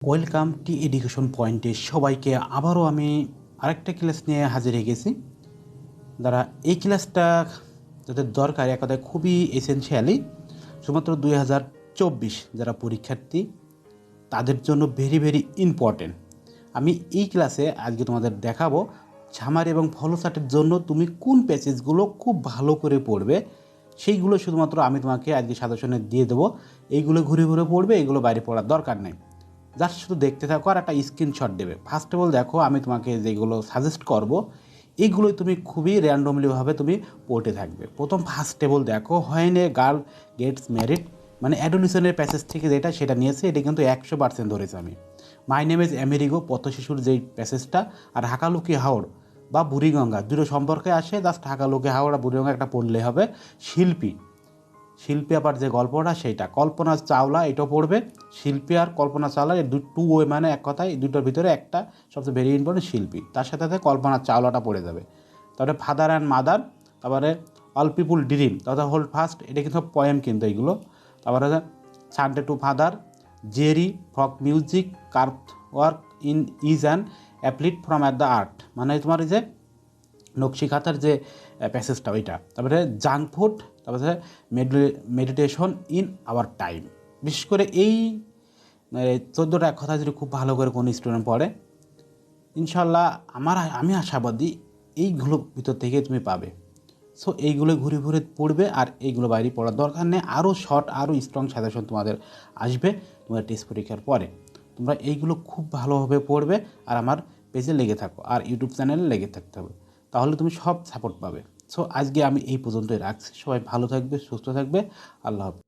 Welcome to education পয়েন্টে সবাইকে আবারও আমি আরেকটা ক্লাস নিয়ে হাজির হয়ে গেছি। যারা এই ক্লাসটা যাদের দরকার এক কথায় খুবই এসেনশিয়ালি শুধুমাত্র 2024 যারা পরীক্ষার্থী তাদের জন্য ভেরি ভেরি ইম্পর্টেন্ট। আমি এই ক্লাসে আজকে তোমাদের দেখাবো সামারি এবং ফলোচার্টের জন্য তুমি কোন প্যাসেজগুলো খুব ভালো করে পড়বে, সেইগুলো শুধুমাত্র আমি তোমাকে আজকে সাজেশনে দিয়ে দেবো। এইগুলো ঘুরে ঘুরে পড়বে, এগুলো বাইরে পড়ার দরকার নেই, জাস্ট শুধু দেখতে থাকো আর একটা স্ক্রিনশট দেবে। ফার্স্ট অফ অল দেখো, আমি তোমাকে যেগুলো সাজেস্ট করব এইগুলোই তুমি খুবই র্যান্ডমলিভাবে তুমি পড়তে থাকবে। প্রথম ফার্স্ট অফ অল দেখো, when a girl gets married, মানে অ্যাডোলিসনের প্যাসেজ থেকে সেটা নিয়েছে, এটা কিন্তু 100% ধরেছে আমি। মাই নেম ইজ আমেরিগো, পথ শিশুর যেই প্যাসেজটা, আর হাকালুকি হাওড় বা বুড়িগঙ্গা দুটো সম্পর্কে আসে, জাস্ট হাকালুকি হাওড় আর বুড়িগঙ্গা একটা পড়লে হবে। শিল্পী শিল্পী আবার যে গল্পটা সেইটা, কল্পনা চাওলা এটাও পড়বে। শিল্পী আর কল্পনা চাওলা এই টু ওয়ে, মানে এক কথায় দুটোর ভিতরে একটা সবচেয়ে ভেরি ইম্পর্টেন্ট শিল্পী, তার সাথে সাথে কল্পনা চাওলাটা পড়ে যাবে। তারপরে ফাদার অ্যান্ড মাদার, তারপরে অল পিপুল ড্রিম, তারপরে হোল্ড ফাস্ট, এটা কিন্তু পয়েম কিন্তু এইগুলো। তারপরে সানডে টু ফাদার, জেরি ফক মিউজিক, কার্থ ওয়ার্ক ইন ইজ অ্যান্ড অ্যাপ্লিট ফ্রম অ্যাট দ্য আর্ট, মানে তোমার এই যে নকশি খাতার যে প্যাসেজটা ওইটা। তারপরে জাঙ্ক ফুড, তারপরে মেডিটেশন ইন আওয়ার টাইম। বিশেষ করে এই 14টা কথা যদি খুব ভালো করে কোনো স্টুডেন্ট পড়ে, ইনশাল্লাহ আমি আশাবাদী এইগুলোর ভিতর থেকে তুমি পাবে। সো এইগুলো ঘুরে ঘুরে পড়বে, আর এইগুলো বাইরে পড়ার দরকার নেই। আরও শর্ট আরও স্ট্রং সাজেশন তোমাদের আসবে তোমাদের টেস্ট পরীক্ষার পরে। তোমরা এইগুলো খুব ভালোভাবে পড়বে আর আমার পেজে লেগে থাকো আর ইউটিউব চ্যানেলে লেগে থাকতে হবে, তাহলে তুমি সব সাপোর্ট পাবে। সো আজকে আমি এই পর্যন্তই রাখছি। সবাই ভালো থাকবে, সুস্থ থাকবে। আল্লাহ হাফেজ।